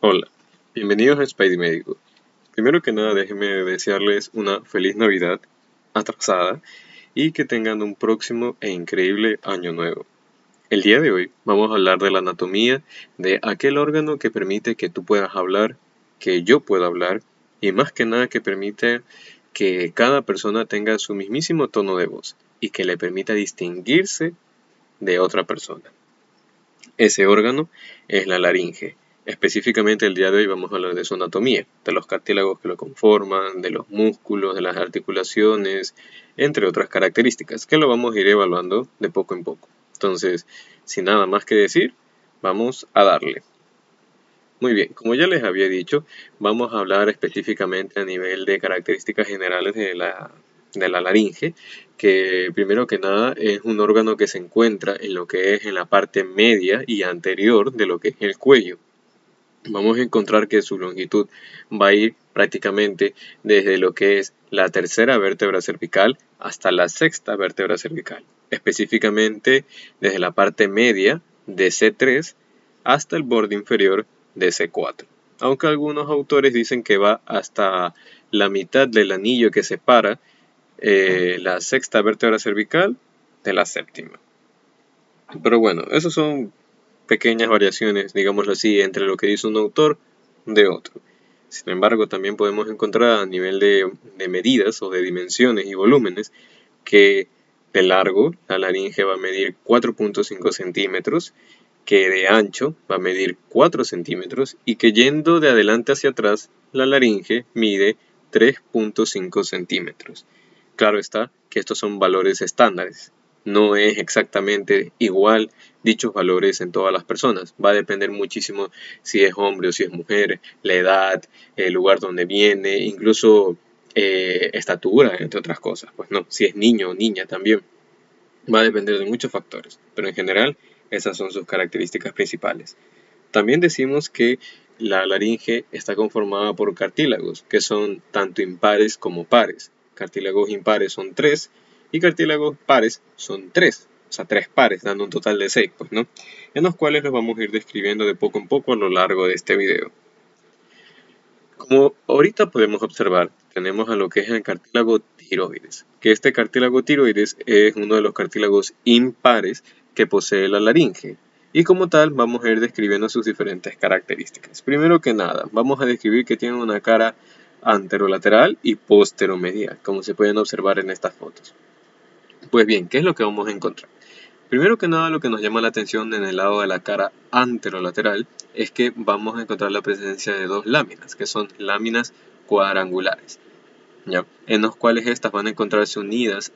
Hola, bienvenidos a Spidey Médico. Primero que nada, déjenme desearles una feliz Navidad atrasada y que tengan un próximo e increíble año nuevo. El día de hoy vamos a hablar de la anatomía de aquel órgano que permite que tú puedas hablar, que yo pueda hablar y más que nada que permite que cada persona tenga su mismísimo tono de voz y que le permita distinguirse de otra persona. Ese órgano es la laringe. Específicamente el día de hoy vamos a hablar de su anatomía, de los cartílagos que lo conforman, de los músculos, de las articulaciones, entre otras características, que lo vamos a ir evaluando de poco en poco. Entonces, sin nada más que decir, vamos a darle. Muy bien, como ya les había dicho, vamos a hablar específicamente a nivel de características generales de la laringe, que primero que nada es un órgano que se encuentra en lo que es en la parte media y anterior de lo que es el cuello. Vamos a encontrar que su longitud va a ir prácticamente desde lo que es la tercera vértebra cervical hasta la sexta vértebra cervical, específicamente desde la parte media de C3 hasta el borde inferior de C4. Aunque algunos autores dicen que va hasta la mitad del anillo que separa la sexta vértebra cervical de la séptima. Pero bueno, esos son pequeñas variaciones, digámoslo así, entre lo que dice un autor de otro. Sin embargo, también podemos encontrar a nivel de medidas o de dimensiones y volúmenes que de largo la laringe va a medir 4.5 centímetros, que de ancho va a medir 4 centímetros y que yendo de adelante hacia atrás la laringe mide 3.5 centímetros. Claro está que estos son valores estándares. No es exactamente igual dichos valores en todas las personas. Va a depender muchísimo si es hombre o si es mujer, la edad, el lugar donde viene, incluso estatura, entre otras cosas. Pues no, si es niño o niña también. Va a depender de muchos factores, pero en general esas son sus características principales. También decimos que la laringe está conformada por cartílagos, que son tanto impares como pares. Cartílagos impares son 3 y cartílagos pares son 3, o sea, 3 pares, dando un total de 6, pues, ¿no? En los cuales los vamos a ir describiendo de poco en poco a lo largo de este video. Como ahorita podemos observar, tenemos a lo que es el cartílago tiroides, que este cartílago tiroides es uno de los cartílagos impares que posee la laringe. Y como tal, vamos a ir describiendo sus diferentes características. Primero que nada, vamos a describir que tiene una cara anterolateral y posteromedial, como se pueden observar en estas fotos. Pues bien, ¿qué es lo que vamos a encontrar? Primero que nada, lo que nos llama la atención en el lado de la cara anterolateral es que vamos a encontrar la presencia de dos láminas, que son láminas cuadrangulares, ¿ya? En los cuales estas van a encontrarse unidas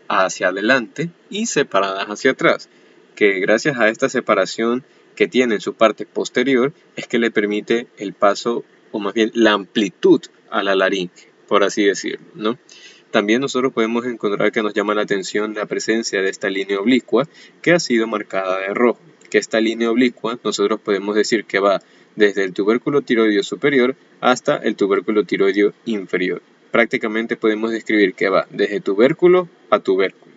hacia adelante y separadas hacia atrás, que gracias a esta separación que tiene en su parte posterior es que le permite el paso, o más bien la amplitud a la laringe, por así decirlo, ¿no? También nosotros podemos encontrar que nos llama la atención la presencia de esta línea oblicua que ha sido marcada de rojo, que esta línea oblicua nosotros podemos decir que va desde el tubérculo tiroideo superior hasta el tubérculo tiroideo inferior. Prácticamente podemos describir que va desde tubérculo a tubérculo.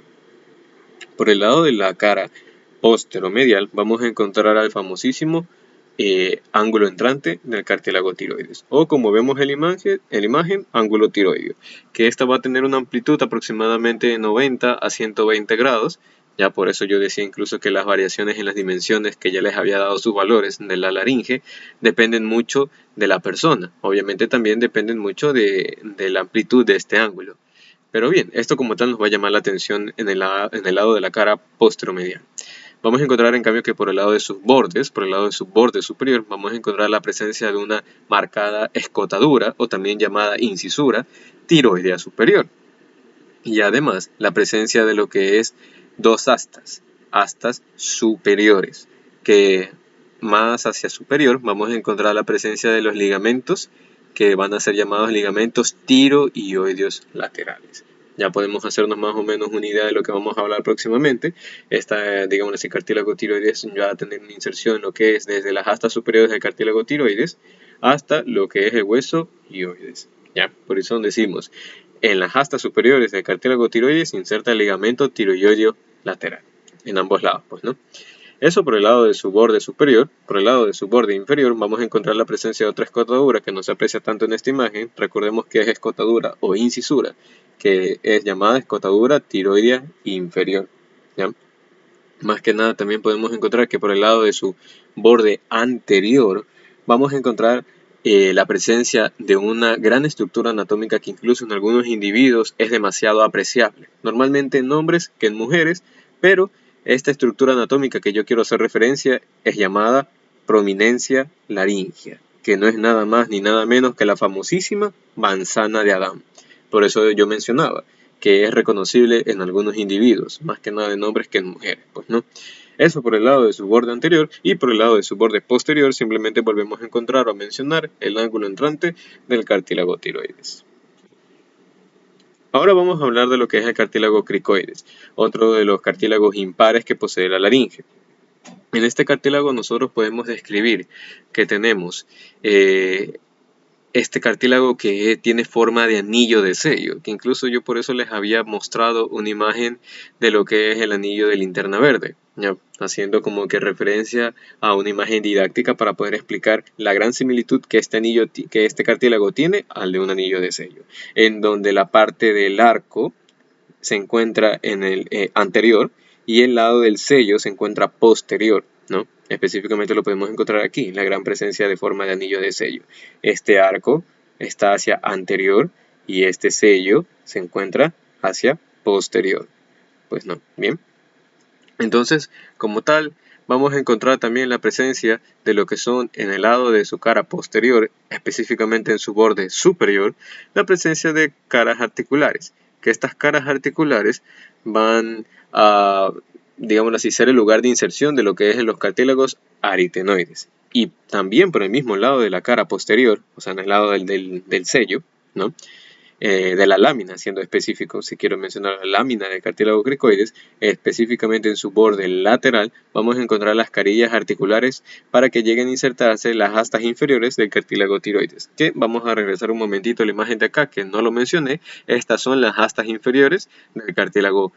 Por el lado de la cara posteromedial vamos a encontrar al famosísimo ángulo entrante del cartílago tiroides, o como vemos en la imagen, ángulo tiroideo, que esta va a tener una amplitud aproximadamente de 90 a 120 grados. Ya por eso yo decía incluso que las variaciones en las dimensiones que ya les había dado sus valores de la laringe dependen mucho de la persona. Obviamente también dependen mucho de la amplitud de este ángulo. Pero bien, esto como tal nos va a llamar la atención en el lado de la cara posteromedial. Vamos a encontrar en cambio que por el lado de sus bordes, por el lado de su borde superior, vamos a encontrar la presencia de una marcada escotadura, o también llamada incisura, tiroidea superior. Y además la presencia de lo que es dos astas superiores, que más hacia superior vamos a encontrar la presencia de los ligamentos, que van a ser llamados ligamentos tiroideos laterales. Ya podemos hacernos más o menos una idea de lo que vamos a hablar próximamente. Esta, digamos, ese cartílago tiroides va a tener una inserción en lo que es desde las astas superiores del cartílago tiroides hasta lo que es el hueso ioides. Ya, por eso decimos, en las astas superiores del cartílago tiroides se inserta el ligamento tiroideo lateral, en ambos lados, pues, ¿no? Eso por el lado de su borde superior. Por el lado de su borde inferior vamos a encontrar la presencia de otra escotadura que no se aprecia tanto en esta imagen. Recordemos que es escotadura o incisura, que es llamada escotadura tiroidea inferior, ¿ya? Más que nada también podemos encontrar que por el lado de su borde anterior vamos a encontrar la presencia de una gran estructura anatómica que incluso en algunos individuos es demasiado apreciable. Normalmente en hombres que en mujeres, pero esta estructura anatómica que yo quiero hacer referencia es llamada prominencia laringea, que no es nada más ni nada menos que la famosísima manzana de Adán. Por eso yo mencionaba que es reconocible en algunos individuos, más que nada en hombres que en mujeres, pues no. Eso por el lado de su borde anterior, y por el lado de su borde posterior simplemente volvemos a encontrar o a mencionar el ángulo entrante del cartílago tiroides. Ahora vamos a hablar de lo que es el cartílago cricoides, otro de los cartílagos impares que posee la laringe. En este cartílago nosotros podemos describir que tenemos este cartílago que tiene forma de anillo de sello, que incluso yo por eso les había mostrado una imagen de lo que es el anillo de linterna verde, ¿ya? Haciendo como que referencia a una imagen didáctica para poder explicar la gran similitud que este cartílago tiene al de un anillo de sello, en donde la parte del arco se encuentra en el anterior y el lado del sello se encuentra posterior, ¿no? Específicamente lo podemos encontrar aquí, la gran presencia de forma de anillo de sello. Este arco está hacia anterior y este sello se encuentra hacia posterior. Pues no, bien. Entonces, como tal, vamos a encontrar también la presencia de lo que son en el lado de su cara posterior, específicamente en su borde superior, la presencia de caras articulares, que estas caras articulares van a, digámoslo así, ser el lugar de inserción de lo que es en los cartílagos aritenoides. Y también por el mismo lado de la cara posterior, o sea, en el lado del sello, ¿no? De la lámina, siendo específico, si quiero mencionar la lámina del cartílago cricoides, específicamente en su borde lateral, vamos a encontrar las carillas articulares para que lleguen a insertarse las astas inferiores del cartílago tiroides. Que vamos a regresar un momentito a la imagen de acá, que no lo mencioné. Estas son las astas inferiores del cartílago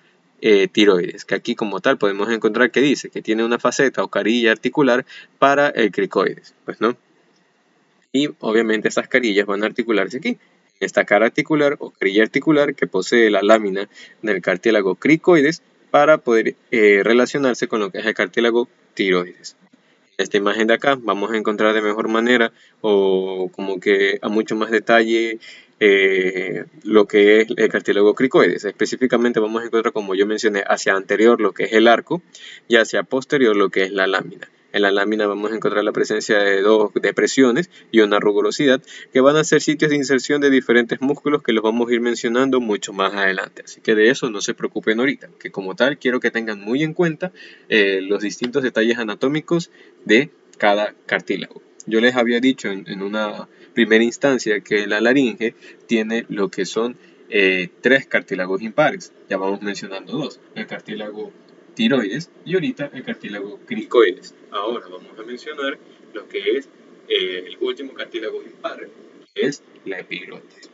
tiroides, que aquí como tal podemos encontrar que dice que tiene una faceta o carilla articular para el cricoides, pues no. Y obviamente estas carillas van a articularse aquí, esta cara articular o carilla articular que posee la lámina del cartílago cricoides para poder relacionarse con lo que es el cartílago tiroides. En esta imagen de acá vamos a encontrar de mejor manera o como que a mucho más detalle lo que es el cartílago cricoides. Específicamente vamos a encontrar, como yo mencioné, hacia anterior lo que es el arco y hacia posterior lo que es la lámina. En la lámina vamos a encontrar la presencia de dos depresiones y una rugosidad que van a ser sitios de inserción de diferentes músculos que los vamos a ir mencionando mucho más adelante. Así que de eso no se preocupen ahorita, que como tal quiero que tengan muy en cuenta los distintos detalles anatómicos de cada cartílago. Yo les había dicho en una primera instancia que la laringe tiene lo que son tres cartílagos impares. Ya vamos mencionando dos, el cartílago tiroides y ahorita el cartílago cricoides. Ahora vamos a mencionar lo que es el último cartílago impar, que es la epiglotis.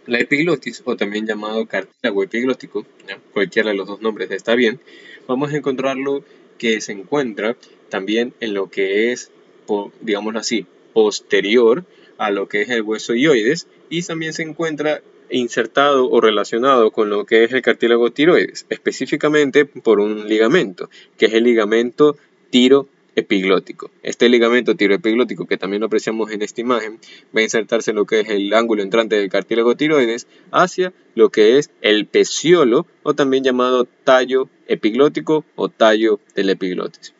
La epiglotis, o también llamado cartílago epiglótico, ¿ya? Cualquiera de los dos nombres está bien, vamos a encontrarlo que se encuentra también en lo que es, digámoslo así, posterior a lo que es el hueso ioides y también se encuentra insertado o relacionado con lo que es el cartílago tiroides, específicamente por un ligamento, que es el ligamento tiroepiglótico. Este ligamento tiroepiglótico, que también lo apreciamos en esta imagen, va a insertarse en lo que es el ángulo entrante del cartílago tiroides hacia lo que es el peciolo, o también llamado tallo epiglótico o tallo del epiglotis.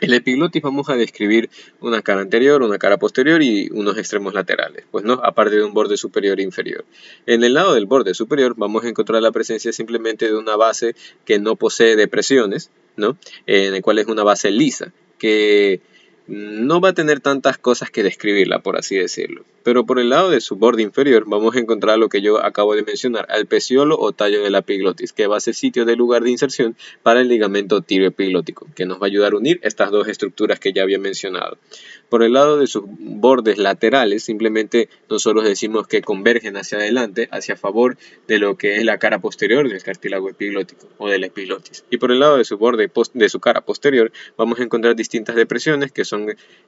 El epiglotis vamos a describir una cara anterior, una cara posterior y unos extremos laterales, pues no, aparte de un borde superior e inferior. En el lado del borde superior vamos a encontrar la presencia simplemente de una base que no posee depresiones, ¿no? En el cual es una base lisa, que no va a tener tantas cosas que describirla, por así decirlo. Pero por el lado de su borde inferior vamos a encontrar lo que yo acabo de mencionar, al peciolo o tallo de la epiglotis, que va a ser sitio de lugar de inserción para el ligamento tibioepiglótico, que nos va a ayudar a unir estas dos estructuras que ya había mencionado. Por el lado de sus bordes laterales, simplemente nosotros decimos que convergen hacia adelante, hacia favor de lo que es la cara posterior del cartílago epiglótico o de la epiglotis. Y por el lado de su borde de su cara posterior, vamos a encontrar distintas depresiones que son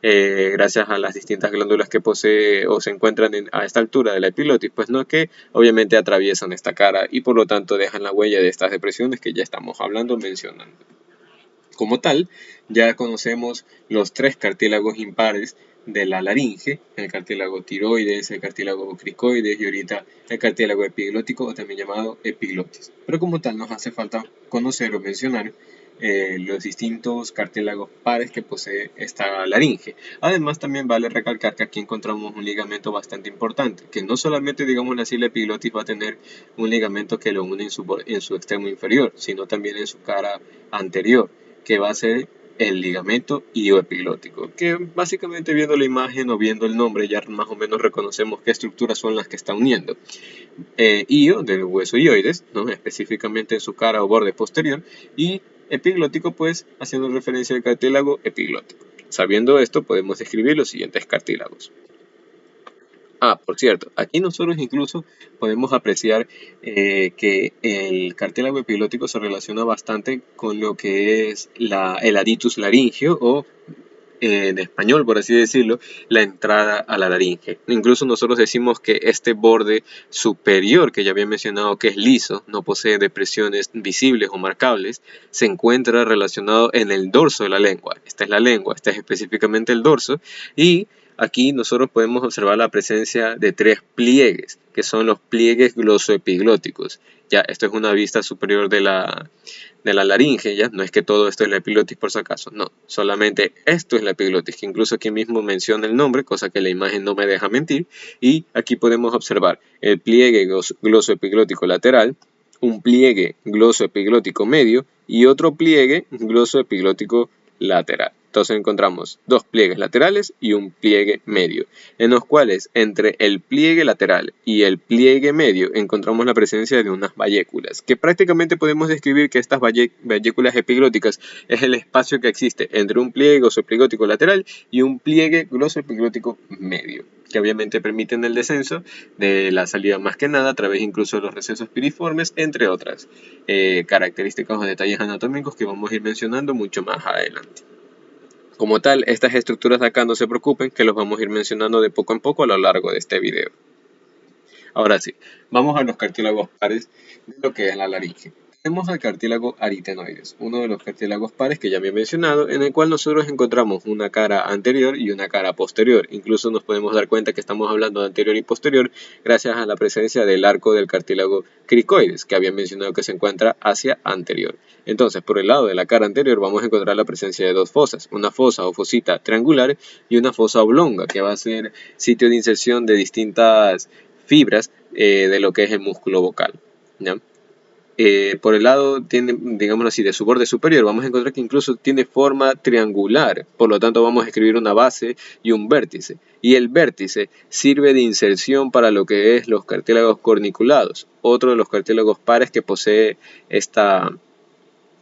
gracias a las distintas glándulas que posee o se encuentran a esta altura de la epiglotis, pues no, que obviamente atraviesan esta cara y por lo tanto dejan la huella de estas depresiones que ya estamos hablando, mencionando. Como tal, ya conocemos los tres cartílagos impares de la laringe, el cartílago tiroides, el cartílago cricoides y ahorita el cartílago epiglótico o también llamado epiglotis. Pero como tal nos hace falta conocer o mencionar los distintos cartílagos pares que posee esta laringe. Además también vale recalcar que aquí encontramos un ligamento bastante importante, que no solamente digamos así la epiglotis va a tener un ligamento que lo une en su extremo inferior, sino también en su cara anterior, que va a ser el ligamento ilioepiglótico, que básicamente viendo la imagen o viendo el nombre ya más o menos reconocemos qué estructuras son las que está uniendo. Io del hueso ioides, ¿no? Específicamente en su cara o borde posterior, y epiglótico pues haciendo referencia al cartílago epiglótico. Sabiendo esto podemos describir los siguientes cartílagos. Por cierto, aquí nosotros incluso podemos apreciar que el cartílago epiglótico se relaciona bastante con lo que es el aritus laringeo o en español, por así decirlo, la entrada a la laringe. Incluso nosotros decimos que este borde superior, que ya había mencionado que es liso, no posee depresiones visibles o marcables, se encuentra relacionado en el dorso de la lengua. Esta es la lengua, este es específicamente el dorso, y aquí nosotros podemos observar la presencia de tres pliegues, que son los pliegues glosoepiglóticos. Ya, esto es una vista superior de la laringe, ya no es que todo esto es la epiglotis por si acaso, no, solamente esto es la epiglotis, que incluso aquí mismo menciona el nombre, cosa que la imagen no me deja mentir, y aquí podemos observar el pliegue glosoepiglótico lateral, un pliegue glosoepiglótico medio y otro pliegue glosoepiglótico lateral. Entonces encontramos dos pliegues laterales y un pliegue medio, en los cuales entre el pliegue lateral y el pliegue medio encontramos la presencia de unas valléculas, que prácticamente podemos describir que estas valléculas epiglóticas es el espacio que existe entre un pliegue glosoepiglótico lateral y un pliegue glosoepiglótico medio, que obviamente permiten el descenso de la salida más que nada a través incluso de los recesos piriformes, entre otras características o detalles anatómicos que vamos a ir mencionando mucho más adelante. Como tal, estas estructuras de acá no se preocupen, que los vamos a ir mencionando de poco en poco a lo largo de este video. Ahora sí, vamos a los cartílagos pares de lo que es la laringe. Tenemos al cartílago aritenoides, uno de los cartílagos pares que ya me he mencionado, en el cual nosotros encontramos una cara anterior y una cara posterior. Incluso nos podemos dar cuenta que estamos hablando de anterior y posterior gracias a la presencia del arco del cartílago cricoides, que había mencionado que se encuentra hacia anterior. Entonces, por el lado de la cara anterior vamos a encontrar la presencia de dos fosas, una fosa o fosita triangular y una fosa oblonga, que va a ser sitio de inserción de distintas fibras de lo que es el músculo vocal, ¿ya? Por el lado, digámoslo así, de su borde superior, vamos a encontrar que incluso tiene forma triangular, por lo tanto vamos a escribir una base y un vértice, y el vértice sirve de inserción para lo que es los cartílagos corniculados, otro de los cartílagos pares que posee esta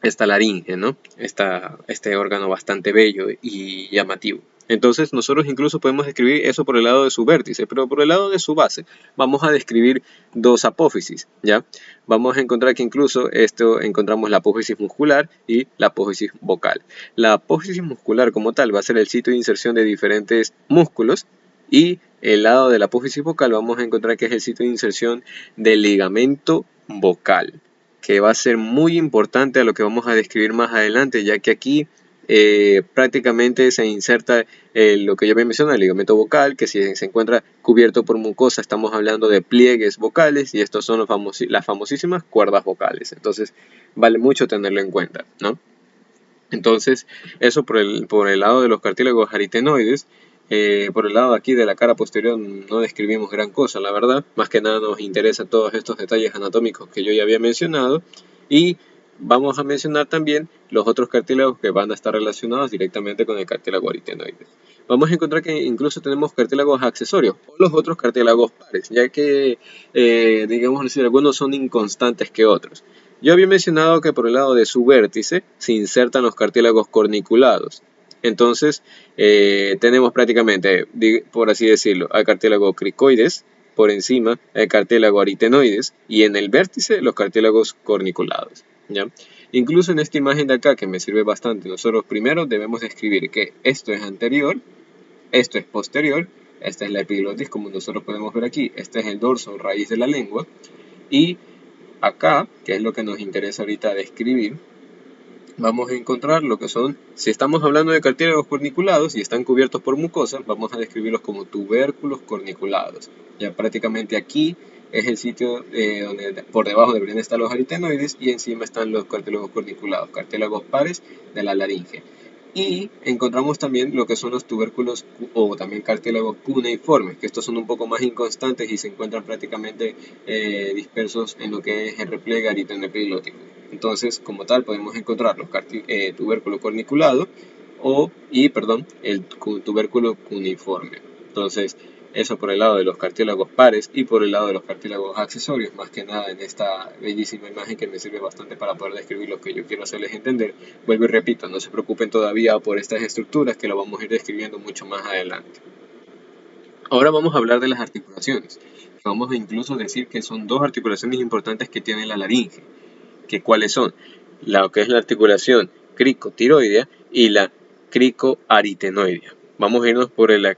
laringe, ¿no? Este órgano bastante bello y llamativo. Entonces nosotros incluso podemos describir eso por el lado de su vértice, pero por el lado de su base vamos a describir dos apófisis, ¿ya? Vamos a encontrar que incluso esto encontramos la apófisis muscular y la apófisis vocal. La apófisis muscular como tal va a ser el sitio de inserción de diferentes músculos, y el lado de la apófisis vocal vamos a encontrar que es el sitio de inserción del ligamento vocal, que va a ser muy importante a lo que vamos a describir más adelante, ya que aquí prácticamente se inserta lo que yo había mencionado, el ligamento vocal, que si se encuentra cubierto por mucosa estamos hablando de pliegues vocales, y estos son las famosísimas cuerdas vocales. Entonces vale mucho tenerlo en cuenta, ¿no? Entonces eso por el lado de los cartílagos aritenoides. Por el lado aquí de la cara posterior no describimos gran cosa, la verdad. Más que nada nos interesan todos estos detalles anatómicos que yo ya había mencionado. Y vamos a mencionar también los otros cartílagos que van a estar relacionados directamente con el cartílago aritenoide. Vamos a encontrar que incluso tenemos cartílagos accesorios o los otros cartílagos pares, ya que, digamos decir, algunos son inconstantes que otros. Yo había mencionado que por el lado de su vértice se insertan los cartílagos corniculados. Entonces, tenemos prácticamente, por así decirlo, al cartílago cricoides, por encima el cartílago aritenoides y en el vértice los cartílagos corniculados, ¿ya? Incluso en esta imagen de acá, que me sirve bastante, nosotros primero debemos escribir que esto es anterior, esto es posterior, esta es la epiglotis como nosotros podemos ver aquí, este es el dorso o raíz de la lengua, y acá, que es lo que nos interesa ahorita describir, vamos a encontrar lo que son, si estamos hablando de cartílagos corniculados y están cubiertos por mucosas, vamos a describirlos como tubérculos corniculados. Ya prácticamente aquí es el sitio donde por debajo deberían estar los aritenoides y encima están los cartílagos corniculados, cartílagos pares de la laringe. Y encontramos también lo que son los tubérculos o también cartílagos cuneiformes, que estos son un poco más inconstantes y se encuentran prácticamente dispersos en lo que es el repliegue aritenoepiglotico. Entonces, como tal, podemos encontrar los tubérculo corniculado el tubérculo cuneiforme. Entonces, eso por el lado de los cartílagos pares y por el lado de los cartílagos accesorios, más que nada en esta bellísima imagen que me sirve bastante para poder describir lo que yo quiero hacerles entender. Vuelvo y repito, no se preocupen todavía por estas estructuras que lo vamos a ir describiendo mucho más adelante. Ahora vamos a hablar de las articulaciones. Vamos a incluso decir que son dos articulaciones importantes que tiene la laringe. Que ¿cuáles son? Lo que es la articulación cricotiroidea y la cricoaritenoidea. Vamos a irnos por la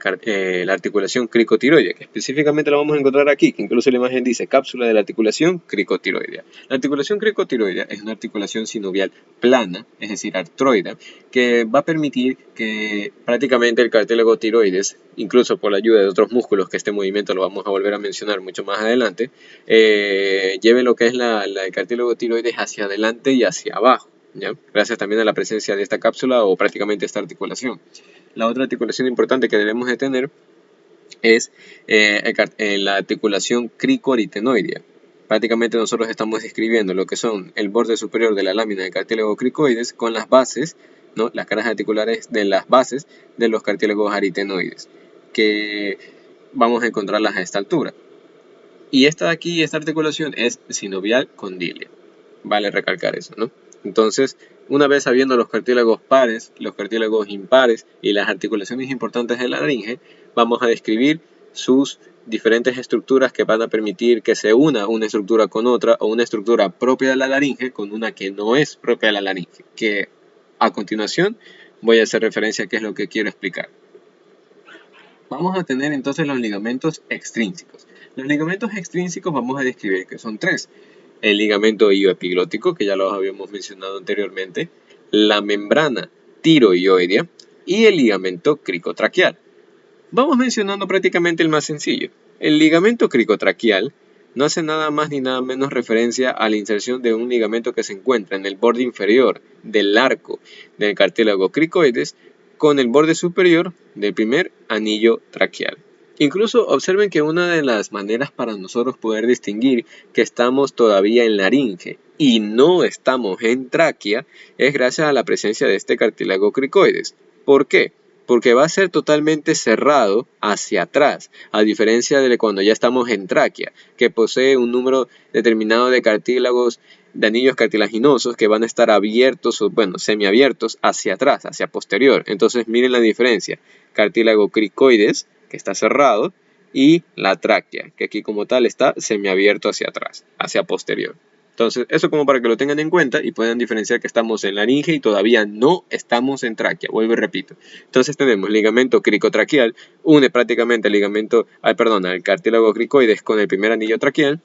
articulación cricotiroidea, que específicamente la vamos a encontrar aquí, que incluso la imagen dice cápsula de la articulación cricotiroidea. La articulación cricotiroidea es una articulación sinovial plana, es decir, artroidea, que va a permitir que prácticamente el cartílago tiroides, incluso por la ayuda de otros músculos, que este movimiento lo vamos a volver a mencionar mucho más adelante, lleve lo que es el cartílago tiroides hacia adelante y hacia abajo, ¿ya? Gracias también a la presencia de esta cápsula o prácticamente esta articulación. La otra articulación importante que debemos de tener es la articulación cricoaritenoidea. Prácticamente nosotros estamos describiendo lo que son el borde superior de la lámina del cartílago cricoides con las bases, ¿no? Las caras articulares de las bases de los cartílagos aritenoides, que vamos a encontrarlas a esta altura. Y esta de aquí, esta articulación es sinovial condylea. Vale recalcar eso, ¿no? Entonces, una vez sabiendo los cartílagos pares, los cartílagos impares y las articulaciones importantes de la laringe, vamos a describir sus diferentes estructuras que van a permitir que se una una estructura con otra o una estructura propia de la laringe con una que no es propia de la laringe, que a continuación voy a hacer referencia a qué es lo que quiero explicar. Vamos a tener entonces los ligamentos extrínsecos. Los ligamentos extrínsecos vamos a describir que son tres. El ligamento ilioepiglótico, que ya lo habíamos mencionado anteriormente, la membrana tiroidea y el ligamento cricotraqueal. Vamos mencionando prácticamente el más sencillo. El ligamento cricotraqueal no hace nada más ni nada menos referencia a la inserción de un ligamento que se encuentra en el borde inferior del arco del cartílago cricoides con el borde superior del primer anillo traqueal. Incluso observen que una de las maneras para nosotros poder distinguir que estamos todavía en laringe y no estamos en tráquea es gracias a la presencia de este cartílago cricoides. ¿Por qué? Porque va a ser totalmente cerrado hacia atrás, a diferencia de cuando ya estamos en tráquea, que posee un número determinado de cartílagos, de anillos cartilaginosos que van a estar abiertos o, bueno, semiabiertos hacia atrás, hacia posterior. Entonces miren la diferencia, cartílago cricoides, que está cerrado, y la tráquea, que aquí como tal está semiabierto hacia atrás, hacia posterior. Entonces, eso como para que lo tengan en cuenta y puedan diferenciar que estamos en laringe y todavía no estamos en tráquea. Vuelvo y repito. Entonces tenemos ligamento cricotraqueal, une prácticamente el cartílago cricoides con el primer anillo traqueal.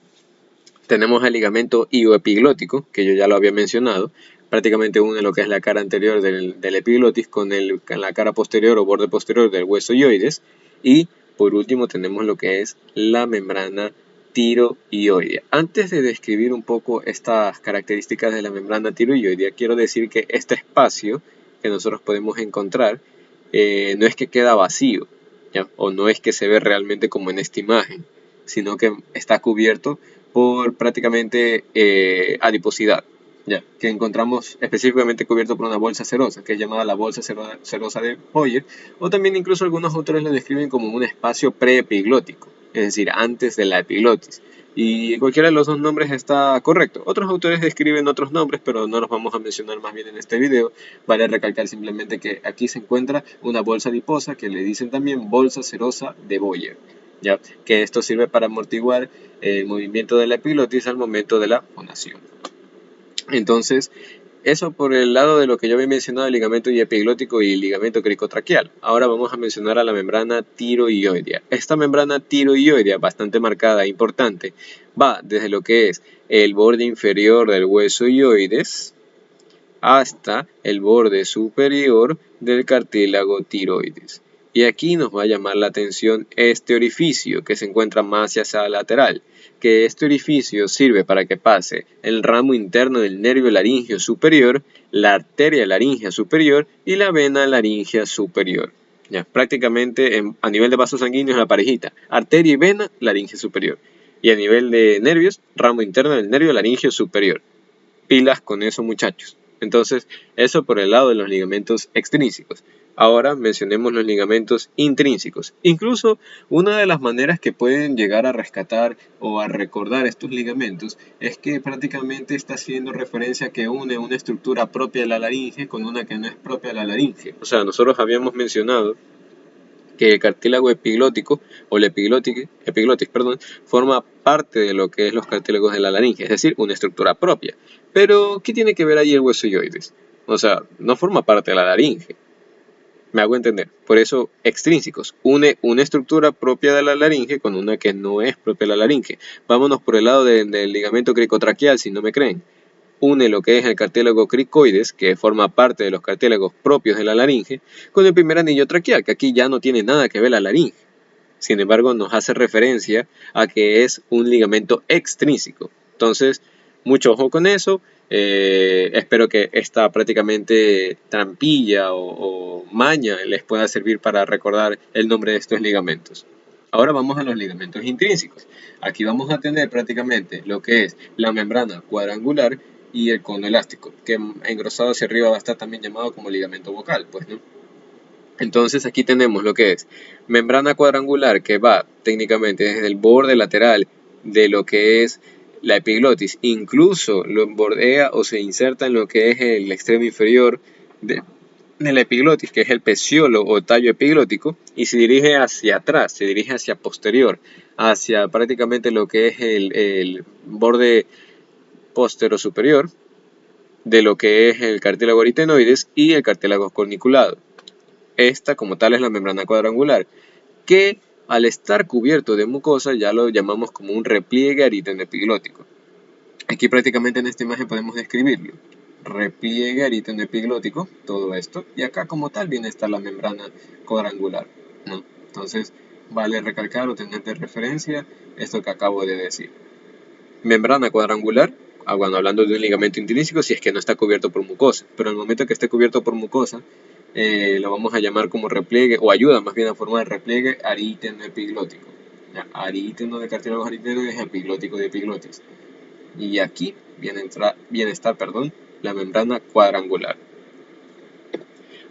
Tenemos el ligamento ilioepiglótico, que yo ya lo había mencionado. Prácticamente une lo que es la cara anterior del epiglotis con la cara posterior o borde posterior del hueso ioides. Y por último tenemos lo que es la membrana tiroidea. Antes de describir un poco estas características de la membrana tiroidea, quiero decir que este espacio que nosotros podemos encontrar no es que queda vacío, ¿ya? O no es que se ve realmente como en esta imagen, sino que está cubierto por prácticamente adiposidad. ya, que encontramos específicamente cubierto por una bolsa serosa, que es llamada la bolsa serosa de Boyer, o también incluso algunos autores lo describen como un espacio preepiglótico, es decir, antes de la epiglotis. Y cualquiera de los dos nombres está correcto. Otros autores describen otros nombres, pero no los vamos a mencionar más bien en este video. Vale recalcar simplemente que aquí se encuentra una bolsa adiposa que le dicen también bolsa serosa de Boyer, ya que esto sirve para amortiguar el movimiento de la epiglotis al momento de la fonación. Entonces, eso por el lado de lo que yo había mencionado, el ligamento epiglótico y el ligamento cricotraqueal. Ahora vamos a mencionar a la membrana tiroidea. Esta membrana tiroidea, bastante marcada e importante, va desde lo que es el borde inferior del hueso hioides hasta el borde superior del cartílago tiroides. Y aquí nos va a llamar la atención este orificio que se encuentra más hacia la lateral, que este orificio sirve para que pase el ramo interno del nervio laríngeo superior, la arteria laríngea superior y la vena laríngea superior. Ya, prácticamente a nivel de vasos sanguíneos la parejita, arteria y vena laríngea superior. Y a nivel de nervios, ramo interno del nervio laríngeo superior. Pilas con eso, muchachos. Entonces, eso por el lado de los ligamentos extrínsecos. Ahora mencionemos los ligamentos intrínsecos. Incluso una de las maneras que pueden llegar a rescatar o a recordar estos ligamentos es que prácticamente está haciendo referencia a que une una estructura propia de la laringe con una que no es propia de la laringe. O sea, nosotros habíamos mencionado que el cartílago epiglótico o la epiglotis, forma parte de lo que es los cartílagos de la laringe, es decir, una estructura propia. Pero, ¿qué tiene que ver ahí el hueso hioides? O sea, no forma parte de la laringe. Me hago entender. Por eso, extrínsecos. Une una estructura propia de la laringe con una que no es propia de la laringe. Vámonos por el lado del ligamento cricotraqueal, si no me creen. Une lo que es el cartílago cricoides, que forma parte de los cartílagos propios de la laringe, con el primer anillo traqueal, que aquí ya no tiene nada que ver la laringe. Sin embargo, nos hace referencia a que es un ligamento extrínseco. Entonces, mucho ojo con eso. Espero que esta prácticamente trampilla o maña les pueda servir para recordar el nombre de estos ligamentos. Ahora vamos a los ligamentos intrínsecos. Aquí vamos a tener prácticamente lo que es la membrana cuadrangular y el cono elástico, que engrosado hacia arriba va a estar también llamado como ligamento vocal, pues, ¿no? Entonces aquí tenemos lo que es membrana cuadrangular, que va técnicamente desde el borde lateral de lo que es la epiglotis, incluso lo bordea o se inserta en lo que es el extremo inferior de la epiglotis, que es el peciolo o tallo epiglótico, y se dirige hacia atrás, se dirige hacia posterior, hacia prácticamente lo que es el borde póstero superior de lo que es el cartílago aritenoides y el cartílago corniculado. Esta como tal es la membrana cuadrangular, que al estar cubierto de mucosa ya lo llamamos como un repliegue aritenoepiglótico. Aquí prácticamente en esta imagen podemos describirlo. Repliegue aritenoepiglótico, todo esto, y acá como tal viene a estar la membrana cuadrangular, ¿no? Entonces vale recalcar o tener de referencia esto que acabo de decir. Membrana cuadrangular, bueno, hablando de un ligamento intrínseco, si es que no está cubierto por mucosa, pero al momento que esté cubierto por mucosa, lo vamos a llamar como repliegue, o ayuda más bien a formar repliegue aritenoepiglótico. Ariteno de cartílagos aritenoides, epiglótico de epiglotis. Y aquí viene a estar la membrana cuadrangular.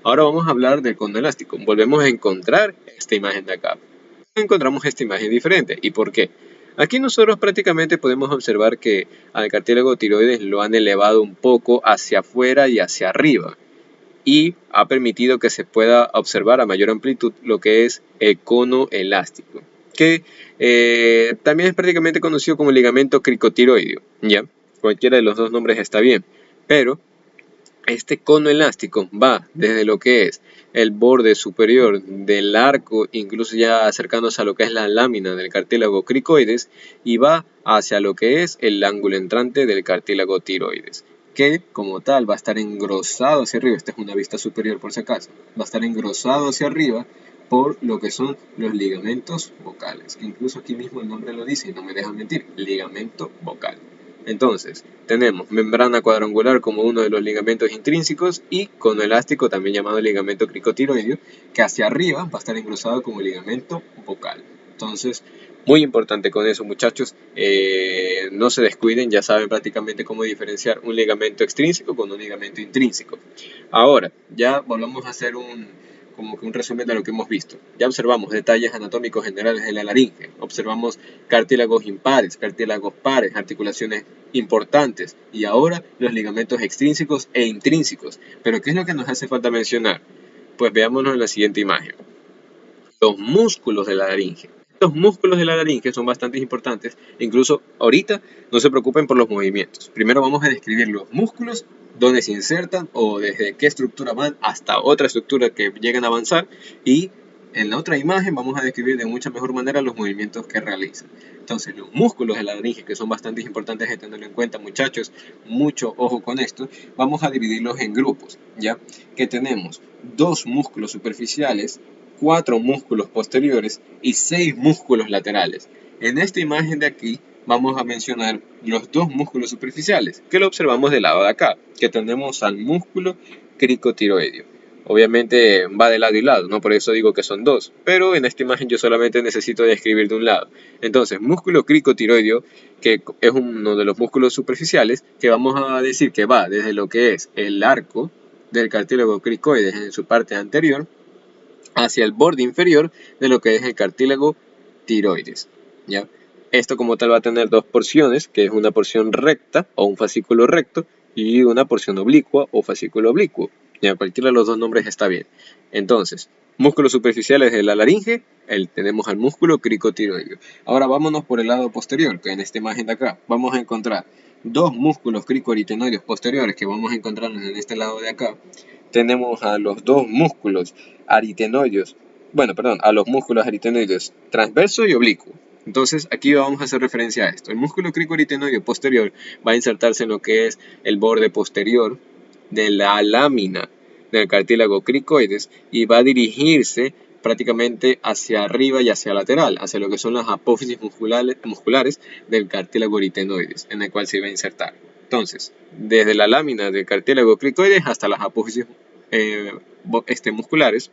Ahora vamos a hablar del cono elástico. Volvemos a encontrar esta imagen de acá. Encontramos esta imagen diferente. ¿Y por qué? Aquí nosotros prácticamente podemos observar que al cartílago tiroides lo han elevado un poco hacia afuera y hacia arriba, y ha permitido que se pueda observar a mayor amplitud lo que es el cono elástico, que también es prácticamente conocido como ligamento cricotiroideo, ¿ya? Cualquiera de los dos nombres está bien, pero este cono elástico va desde lo que es el borde superior del arco, incluso ya acercándose a lo que es la lámina del cartílago cricoides, y va hacia lo que es el ángulo entrante del cartílago tiroides, que como tal va a estar engrosado hacia arriba. Esta es una vista superior por si acaso. Va a estar engrosado hacia arriba por lo que son los ligamentos vocales, que incluso aquí mismo el nombre lo dice y no me deja mentir, ligamento vocal. Entonces, tenemos membrana cuadrangular como uno de los ligamentos intrínsecos y cono elástico, también llamado ligamento cricotiroideo, que hacia arriba va a estar engrosado como ligamento vocal. Entonces, muy importante con eso, muchachos. No se descuiden, ya saben prácticamente cómo diferenciar un ligamento extrínseco con un ligamento intrínseco. Ahora, ya volvamos a hacer como que un resumen de lo que hemos visto. Ya observamos detalles anatómicos generales de la laringe, observamos cartílagos impares, cartílagos pares, articulaciones importantes y ahora los ligamentos extrínsecos e intrínsecos. Pero ¿qué es lo que nos hace falta mencionar? Pues veámonos en la siguiente imagen. Los músculos de la laringe. Los músculos de la laringe son bastante importantes, incluso ahorita no se preocupen por los movimientos. Primero vamos a describir los músculos, dónde se insertan o desde qué estructura van hasta otra estructura que llegan a avanzar, y en la otra imagen vamos a describir de mucha mejor manera los movimientos que realizan. Entonces, los músculos de la laringe, que son bastante importantes de tenerlo en cuenta, muchachos, mucho ojo con esto, vamos a dividirlos en grupos, ¿ya? Que tenemos 2 músculos superficiales, 4 músculos posteriores y 6 músculos laterales. En esta imagen de aquí vamos a mencionar los 2 músculos superficiales, que lo observamos del lado de acá, que tenemos al músculo cricotiroideo. Obviamente va de lado y lado, no por eso digo que son 2, pero en esta imagen yo solamente necesito describir de un lado. Entonces, músculo cricotiroideo, que es uno de los músculos superficiales, que vamos a decir que va desde lo que es el arco del cartílago cricoides en su parte anterior hacia el borde inferior de lo que es el cartílago tiroides, ¿ya? Esto como tal va a tener 2 porciones, que es una porción recta o un fascículo recto y una porción oblicua o fascículo oblicuo. Ya, cualquiera de los 2 nombres está bien. Entonces, músculos superficiales de la laringe, tenemos al músculo cricotiroideo. Ahora vámonos por el lado posterior, que en esta imagen de acá vamos a encontrar 2 músculos cricoaritenoides posteriores que vamos a encontrarnos en este lado de acá. Tenemos a los 2 músculos aritenoides, a los músculos aritenoides transverso y oblicuo. Entonces aquí vamos a hacer referencia a esto. El músculo cricoaritenoideo posterior va a insertarse en lo que es el borde posterior de la lámina del cartílago cricoides y va a dirigirse prácticamente hacia arriba y hacia lateral, hacia lo que son las apófisis musculares del cartílago aritenoides, en el cual se va a insertar. Entonces, desde la lámina del cartílago cricoides hasta las apófisis musculares,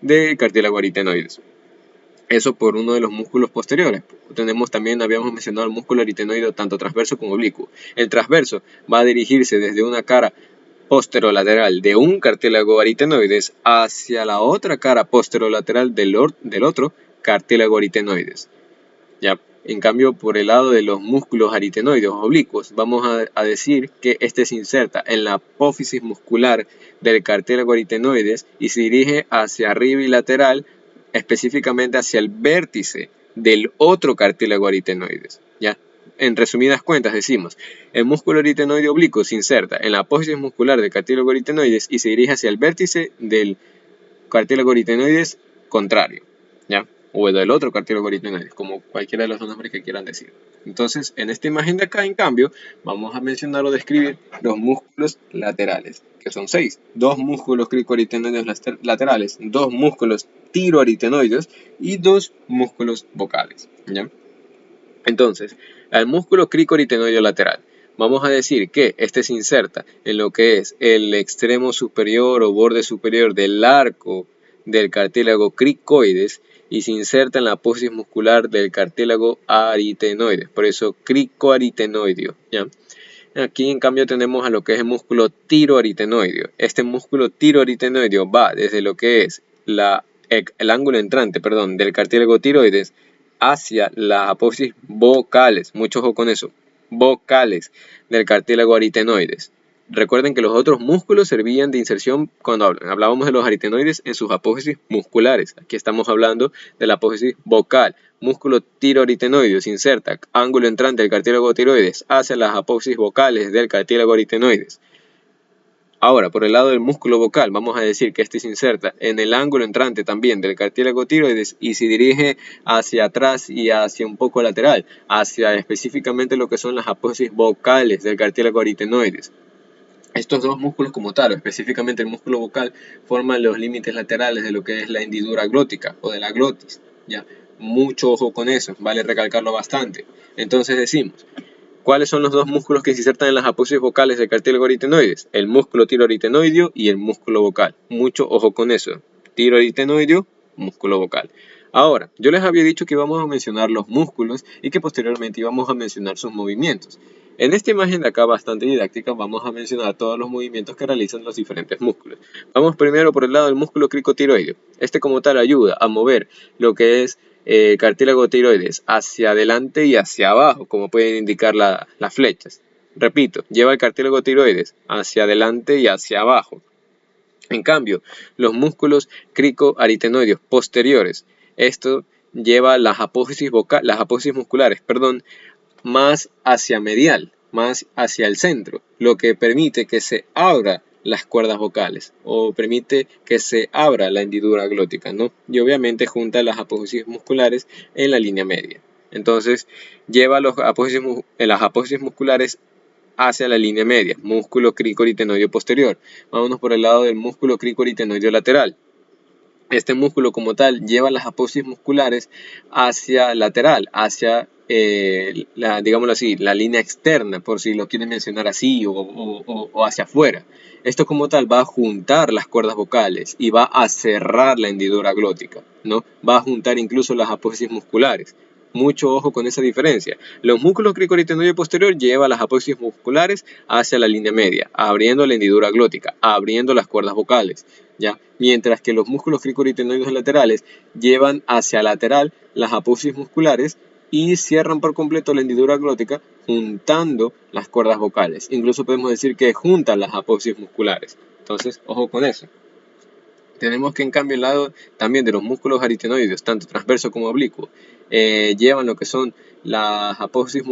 del cartílago aritenoides. Eso por uno de los músculos posteriores. Habíamos mencionado el músculo aritenoideo tanto transverso como oblicuo. El transverso va a dirigirse desde una cara posterolateral de un cartílago aritenoides hacia la otra cara posterolateral del otro cartílago aritenoides. Ya, en cambio, por el lado de los músculos aritenoides oblicuos, vamos a decir que este se inserta en la apófisis muscular del cartílago aritenoides y se dirige hacia arriba y lateral, específicamente hacia el vértice del otro cartílago aritenoides. ¿Ya? En resumidas cuentas decimos, el músculo aritenoide oblicuo se inserta en la apófisis muscular del cartílago aritenoides y se dirige hacia el vértice del cartílago aritenoides contrario, ¿ya? O del otro cartílago aritenoides, como cualquiera de los dos nombres que quieran decir. Entonces, en esta imagen de acá, en cambio, vamos a mencionar o describir los músculos laterales, que son 6. 2 músculos cricoaritenoides laterales, 2 músculos tiroaritenoides y 2 músculos vocales, ¿ya? Entonces, al músculo cricoaritenoideo lateral, vamos a decir que este se inserta en lo que es el extremo superior o borde superior del arco del cartílago cricoides y se inserta en la apófisis muscular del cartílago aritenoides, por eso cricoaritenoideo, ¿ya? Aquí en cambio tenemos a lo que es el músculo tiroaritenoideo. Este músculo tiroaritenoideo va desde lo que es el ángulo entrante, del cartílago tiroides hacia las apófisis vocales, mucho ojo con eso, vocales del cartílago aritenoides. Recuerden que los otros músculos servían de inserción cuando hablábamos de los aritenoides en sus apófisis musculares. Aquí estamos hablando de la apófisis vocal. Músculo tiroaritenoideo se inserta ángulo entrante del cartílago tiroides hacia las apófisis vocales del cartílago aritenoides. Ahora, por el lado del músculo vocal, vamos a decir que este se inserta en el ángulo entrante también del cartílago tiroides y se dirige hacia atrás y hacia un poco lateral, hacia específicamente lo que son las apófisis vocales del cartílago aritenoides. Estos 2 músculos como tal, específicamente el músculo vocal, forman los límites laterales de lo que es la hendidura glótica o de la glotis, ¿ya? Mucho ojo con eso, vale recalcarlo bastante. Entonces decimos, ¿cuáles son los 2 músculos que se insertan en las apófisis vocales del cartílago aritenoides? El músculo tiroaritenoideo y el músculo vocal. Mucho ojo con eso. Tiroaritenoideo, músculo vocal. Ahora, yo les había dicho que íbamos a mencionar los músculos y que posteriormente íbamos a mencionar sus movimientos. En esta imagen de acá, bastante didáctica, vamos a mencionar todos los movimientos que realizan los diferentes músculos. Vamos primero por el lado del músculo cricotiroideo. Este como tal ayuda a mover lo que es cartílago tiroides hacia adelante y hacia abajo, como pueden indicar las flechas. Repito, lleva el cartílago tiroides hacia adelante y hacia abajo. En cambio, los músculos cricoaritenoideos posteriores, esto lleva las apófisis musculares, más hacia medial, más hacia el centro, lo que permite que se abra las cuerdas vocales o permite que se abra la hendidura glótica, ¿no? Y obviamente junta las apófisis musculares en la línea media. Entonces, lleva las apófisis musculares hacia la línea media, músculo cricoaritenoideo posterior. Vámonos por el lado del músculo cricoaritenoideo lateral. Este músculo como tal lleva las apófisis musculares hacia lateral, hacia digámoslo así, la línea externa, por si lo quieren mencionar así, o hacia afuera. Esto como tal va a juntar las cuerdas vocales y va a cerrar la hendidura glótica, ¿no? Va a juntar incluso las apófisis musculares. Mucho ojo con esa diferencia. Los músculos cricoaritenoideo posterior llevan las apófisis musculares hacia la línea media, abriendo la hendidura glótica, abriendo las cuerdas vocales, ¿ya? Mientras que los músculos cricoaritenoideos laterales llevan hacia lateral las apófisis musculares y cierran por completo la hendidura glótica juntando las cuerdas vocales. Incluso podemos decir que juntan las apófisis musculares. Entonces, ojo con eso. Tenemos que en cambio el lado también de los músculos aritenoideos, tanto transverso como oblicuo, llevan lo que son las apófisis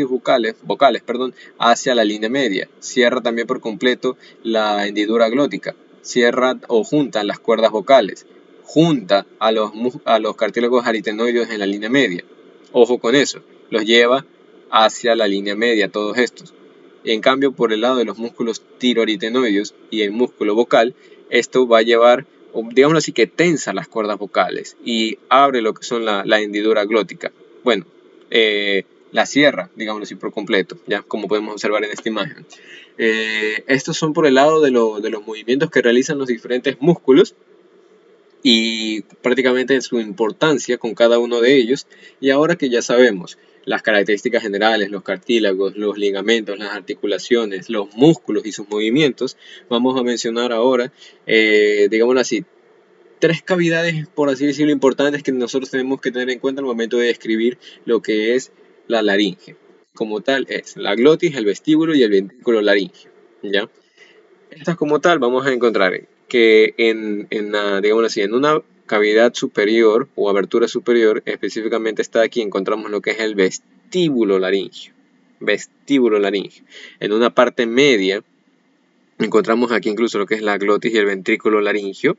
vocales, hacia la línea media. Cierra también por completo la hendidura glótica. Cierra o junta las cuerdas vocales. Junta a los cartílagos aritenoideos en la línea media. Ojo con eso. Los lleva hacia la línea media todos estos. En cambio, por el lado de los músculos tiroaritenoideos y el músculo vocal, esto va a llevar, digamos así, que tensa las cuerdas vocales y abre lo que son la hendidura glótica. Bueno, la cierra, digámoslo así, por completo, ya como podemos observar en esta imagen. Estos son por el lado de los movimientos que realizan los diferentes músculos y prácticamente su importancia con cada uno de ellos. Y ahora que ya sabemos las características generales, los cartílagos, los ligamentos, las articulaciones, los músculos y sus movimientos, vamos a mencionar ahora, digámoslo así, 3 cavidades, por así decirlo, importantes que nosotros tenemos que tener en cuenta al momento de describir lo que es la laringe. Como tal es la glotis, el vestíbulo y el ventrículo laringio, ¿ya? Estas como tal vamos a encontrar que digamos así, en una cavidad superior o abertura superior, específicamente está aquí, encontramos lo que es el vestíbulo laringio. Vestíbulo laringio. En una parte media encontramos aquí incluso lo que es la glotis y el ventrículo laringio.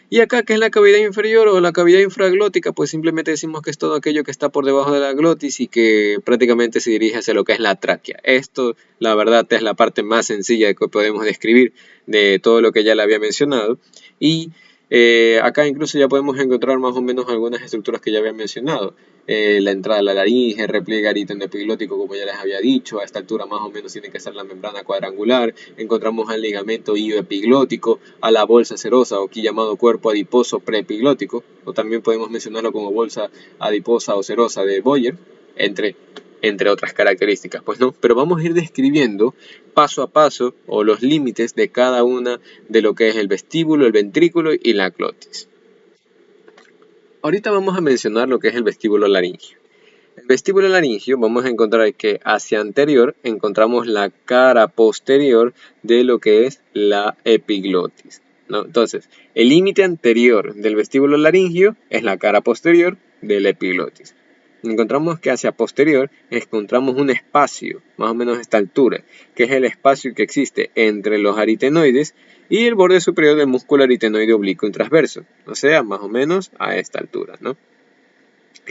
Y acá, que es la cavidad inferior o la cavidad infraglótica, pues simplemente decimos que es todo aquello que está por debajo de la glotis y que prácticamente se dirige hacia lo que es la tráquea. Esto, la verdad, es la parte más sencilla que podemos describir de todo lo que ya le había mencionado. Y acá incluso ya podemos encontrar más o menos algunas estructuras que ya había mencionado. La entrada a la laringe, repliegue aritenoepiglótico, como ya les había dicho. A esta altura más o menos tiene que ser la membrana cuadrangular. Encontramos al ligamento ilioepiglótico, a la bolsa serosa, o aquí llamado cuerpo adiposo preepiglótico, o también podemos mencionarlo como bolsa adiposa o serosa de Boyer, entre otras características, pues no, pero vamos a ir describiendo paso a paso o los límites de cada una de lo que es el vestíbulo, el ventrículo y la glotis. Ahorita vamos a mencionar lo que es el vestíbulo laringio. El vestíbulo laringio vamos a encontrar que hacia anterior encontramos la cara posterior de lo que es la epiglotis, ¿no? Entonces, el límite anterior del vestíbulo laringio es la cara posterior de la epiglotis. Encontramos que hacia posterior encontramos un espacio, más o menos a esta altura, que es el espacio que existe entre los aritenoides y el borde superior del músculo aritenoide oblicuo intransverso, o sea, más o menos a esta altura, ¿no?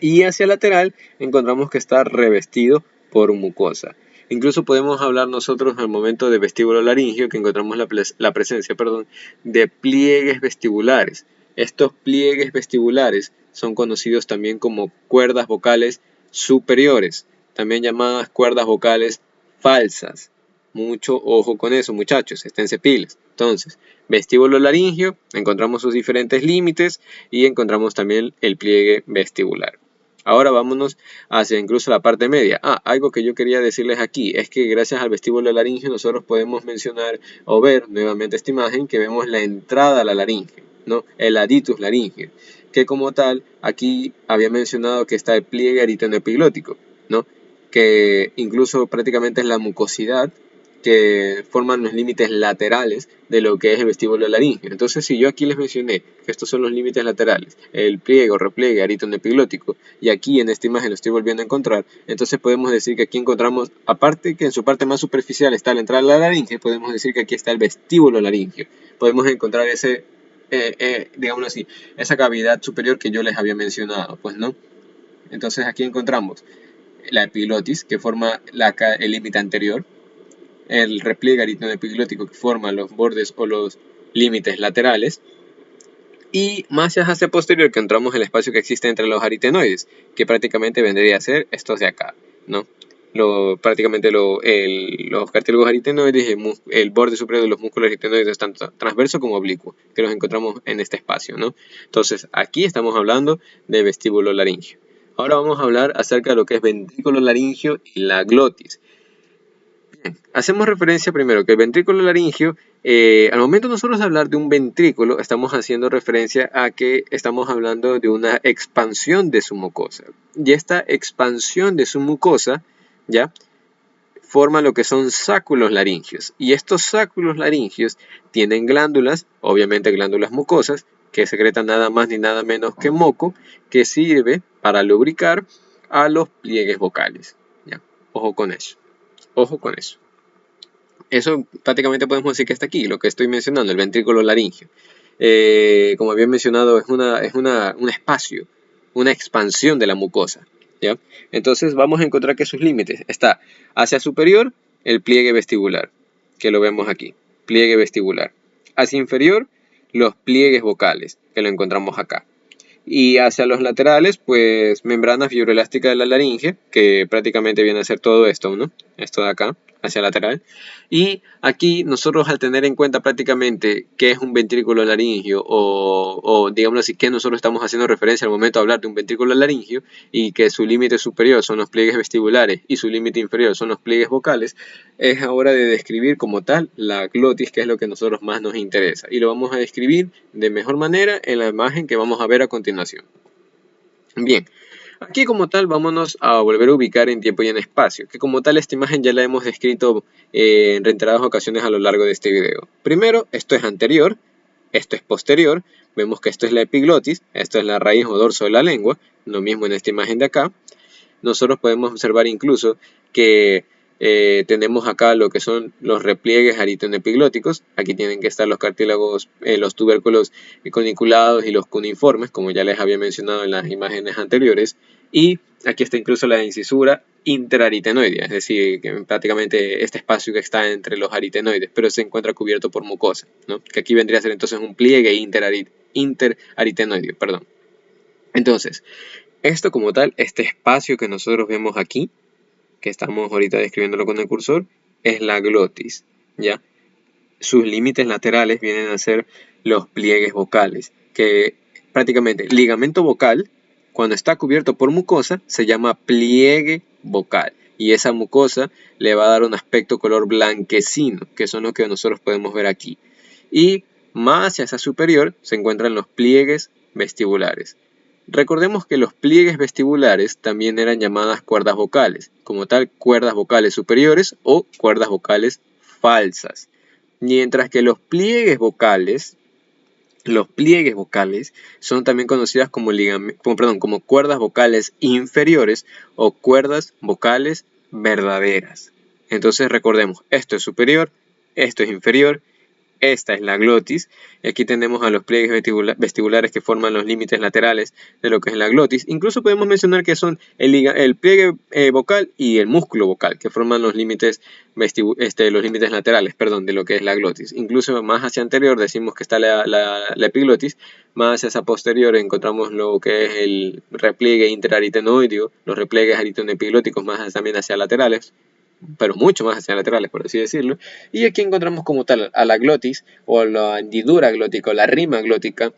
Y hacia lateral encontramos que está revestido por mucosa. Incluso podemos hablar nosotros al momento de vestíbulo laringio que encontramos la presencia de pliegues vestibulares. Estos pliegues vestibulares son conocidos también como cuerdas vocales superiores, también llamadas cuerdas vocales falsas. Mucho ojo con eso, muchachos, esténse pilas. Entonces, vestíbulo laringio, encontramos sus diferentes límites y encontramos también el pliegue vestibular. Ahora vámonos hacia incluso la parte media. Algo que yo quería decirles aquí es que gracias al vestíbulo laringio nosotros podemos mencionar o ver nuevamente esta imagen que vemos la entrada a la laringe, ¿no? El aditus laringio, que como tal aquí había mencionado que está el pliegue aritenoepiglótico, ¿no? Que incluso prácticamente es la mucosidad que forman los límites laterales de lo que es el vestíbulo laringio. Entonces, si yo aquí les mencioné que estos son los límites laterales, el pliegue o repliegue aritenoepiglótico, y aquí en esta imagen lo estoy volviendo a encontrar, entonces podemos decir que aquí encontramos, aparte que en su parte más superficial está la entrada a la laringe, podemos decir que aquí está el vestíbulo laringio. Podemos encontrar ese, digámoslo así, esa cavidad superior que yo les había mencionado, pues no. Entonces aquí encontramos la epiglotis, que forma el límite anterior, el repliegue aritenoepiglótico, que forma los bordes o los límites laterales, y más hacia posterior que encontramos el espacio que existe entre los aritenoides, que prácticamente vendría a ser estos de acá, ¿no? Prácticamente los cartílagos aritenoides y el borde superior de los músculos aritenoides, tanto transverso como oblicuo, que los encontramos en este espacio, ¿no? Entonces, aquí estamos hablando de vestíbulo laringio. Ahora vamos a hablar acerca de lo que es ventrículo laringio y la glotis. Bien, hacemos referencia primero que el ventrículo laringio, al momento nosotros de hablar de un ventrículo, estamos haciendo referencia a que estamos hablando de una expansión de su mucosa. Y esta expansión de su mucosa, ¿ya?, forma lo que son sáculos laringios. Y estos sáculos laringios tienen glándulas, obviamente glándulas mucosas, que secretan nada más ni nada menos que moco, que sirve para lubricar a los pliegues vocales. ¿Ya? Ojo con eso. Ojo con eso. Eso prácticamente podemos decir que está aquí, lo que estoy mencionando, el ventrículo laringio. Como había mencionado, es un espacio, una expansión de la mucosa, ¿ya? Entonces vamos a encontrar que sus límites está hacia superior el pliegue vestibular, que lo vemos aquí, pliegue vestibular. Hacia inferior los pliegues vocales, que lo encontramos acá. Y hacia los laterales, pues membrana fibroelástica de la laringe, que prácticamente viene a ser todo esto, ¿no? Esto de acá, hacia lateral. Y aquí nosotros, al tener en cuenta prácticamente qué es un ventrículo laringio, o digamos así, que nosotros estamos haciendo referencia al momento de hablar de un ventrículo laringio, y que su límite superior son los pliegues vestibulares y su límite inferior son los pliegues vocales, es hora de describir como tal la glotis, que es lo que a nosotros más nos interesa. Y lo vamos a describir de mejor manera en la imagen que vamos a ver a continuación. Bien, aquí como tal vámonos a volver a ubicar en tiempo y en espacio, que como tal esta imagen ya la hemos descrito en reiteradas ocasiones a lo largo de este video. Primero, esto es anterior, esto es posterior, vemos que esto es la epiglotis, esto es la raíz o dorso de la lengua, lo mismo en esta imagen de acá. Nosotros podemos observar incluso que tenemos acá lo que son los repliegues aritenoepiglóticos. Aquí tienen que estar los cartílagos, los tubérculos coniculados y los cuneiformes, como ya les había mencionado en las imágenes anteriores. Y aquí está incluso la incisura interaritenoidea, es decir, que prácticamente este espacio que está entre los aritenoides, pero se encuentra cubierto por mucosa, ¿no? Que aquí vendría a ser entonces un pliegue interaritenoideo, perdón. Entonces, esto como tal, este espacio que nosotros vemos aquí, que estamos ahorita describiéndolo con el cursor, es la glotis, ¿ya? Sus límites laterales vienen a ser los pliegues vocales, que prácticamente ligamento vocal, cuando está cubierto por mucosa, se llama pliegue vocal. Y esa mucosa le va a dar un aspecto color blanquecino, que son los que nosotros podemos ver aquí. Y más hacia superior se encuentran los pliegues vestibulares. Recordemos que los pliegues vestibulares también eran llamadas cuerdas vocales, como tal cuerdas vocales superiores o cuerdas vocales falsas. Mientras que los pliegues vocales son también conocidas como cuerdas vocales inferiores o cuerdas vocales verdaderas. Entonces recordemos, esto es superior, esto es inferior. Esta es la glotis. Y aquí tenemos a los pliegues vestibulares que forman los límites laterales de lo que es la glotis. Incluso podemos mencionar que son el pliegue vocal y el músculo vocal, que forman los límites laterales, de lo que es la glotis. Incluso más hacia anterior decimos que está la epiglotis. Más hacia posterior encontramos lo que es el repliegue interaritenoideo, los repliegues aritenoepiglóticos más también hacia laterales. pero mucho más hacia laterales, por así decirlo. Y aquí encontramos como tal a la glotis o la hendidura glótica o la rima glótica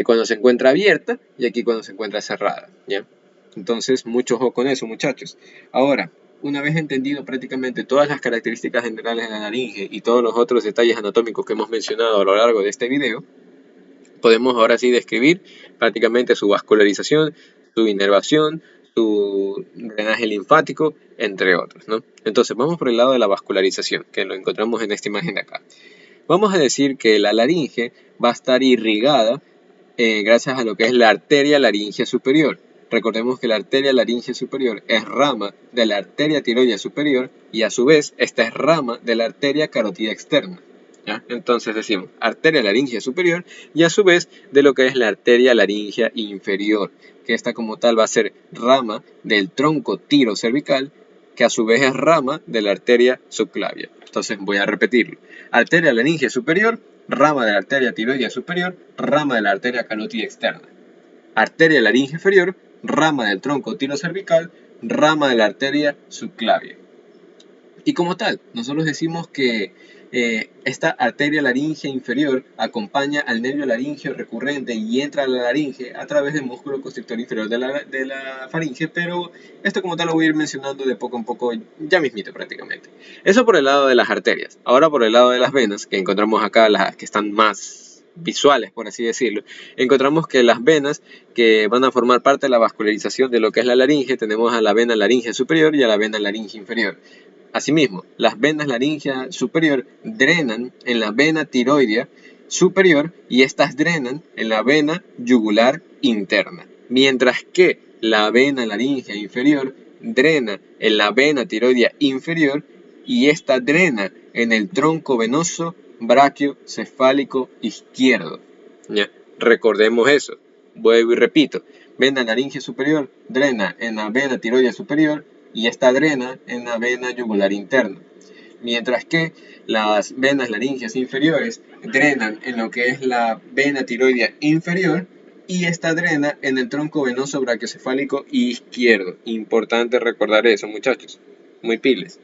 cuando se encuentra abierta y aquí cuando se encuentra cerrada, ¿ya? Entonces, mucho ojo con eso, muchachos. Ahora, una vez entendido prácticamente todas las características generales de la laringe y todos los otros detalles anatómicos que hemos mencionado a lo largo de este video, podemos ahora sí describir prácticamente su vascularización, su inervación, su drenaje linfático, entre otros, ¿no? Entonces, vamos por el lado de la vascularización, que lo encontramos en esta imagen de acá. Vamos a decir que la laringe va a estar irrigada gracias a lo que es la arteria laringea superior. Recordemos que la arteria laringea superior es rama de la arteria tiroidea superior y a su vez esta es rama de la arteria carótida externa, ¿ya? Entonces decimos arteria laringea superior y a su vez de lo que es la arteria laringea inferior, que esta como tal va a ser rama del tronco tiro cervical, que a su vez es rama de la arteria subclavia. Entonces voy a repetirlo. Arteria laringea superior, rama de la arteria tiroidea superior, rama de la arteria carótida externa. Arteria laringea inferior, rama del tronco tiro cervical, rama de la arteria subclavia. Y como tal, nosotros decimos que esta arteria laringea inferior acompaña al nervio laringeo recurrente y entra a la laringe a través del músculo constrictor inferior de la faringe, pero esto como tal lo voy a ir mencionando de poco en poco, ya mismito prácticamente. Eso por el lado de las arterias. Ahora por el lado de las venas, que encontramos acá las que están más visuales, por así decirlo, encontramos que las venas que van a formar parte de la vascularización de lo que es la laringe, tenemos a la vena laringea superior y a la vena laringea inferior. Asimismo, las venas laringea superior drenan en la vena tiroidea superior y estas drenan en la vena yugular interna, mientras que la vena laringea inferior drena en la vena tiroidea inferior y esta drena en el tronco venoso brachiocefálico izquierdo. ¿Ya? Recordemos eso. Vuelvo y repito. Vena laringea superior drena en la vena tiroidea superior y esta drena en la vena yugular interna. Mientras que las venas laringeas inferiores drenan en lo que es la vena tiroidea inferior y esta drena en el tronco venoso brachiocefálico izquierdo. Importante recordar eso, muchachos. Muy piles.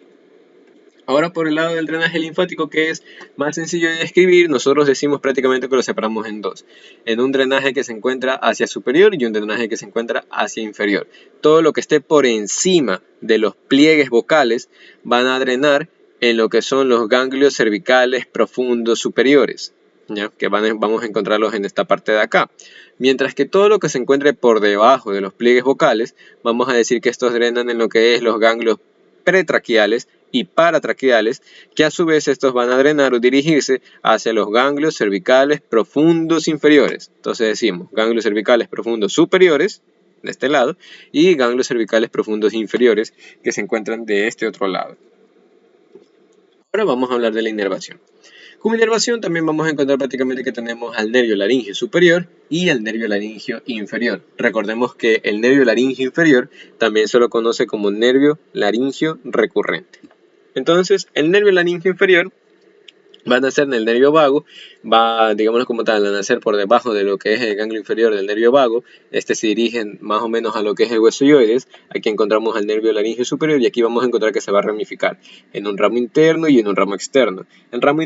Ahora por el lado del drenaje linfático, que es más sencillo de describir, nosotros decimos prácticamente que lo separamos en dos. En un drenaje que se encuentra hacia superior y un drenaje que se encuentra hacia inferior. Todo lo que esté por encima de los pliegues vocales van a drenar en lo que son los ganglios cervicales profundos superiores, ¿ya? Que vamos a encontrarlos en esta parte de acá. Mientras que todo lo que se encuentre por debajo de los pliegues vocales, vamos a decir que estos drenan en lo que es los ganglios pretraquiales y paratraqueales, que a su vez estos van a drenar o dirigirse hacia los ganglios cervicales profundos inferiores. Entonces decimos ganglios cervicales profundos superiores, de este lado, y ganglios cervicales profundos inferiores, que se encuentran de este otro lado. Ahora vamos a hablar de la inervación. Como inervación también vamos a encontrar prácticamente que tenemos al nervio laringeo superior y al nervio laringeo inferior. Recordemos que el nervio laringeo inferior también se lo conoce como nervio laringeo recurrente. Entonces, el nervio laringeo inferior va a nacer en el nervio vago, va, digámoslo como tal, a nacer por debajo de lo que es el ganglio inferior del nervio vago. Este se dirige más o menos a lo que es el hueso ioides. Aquí encontramos al nervio laringeo superior y aquí vamos a encontrar que se va a ramificar en un ramo interno y en un ramo externo. El ramo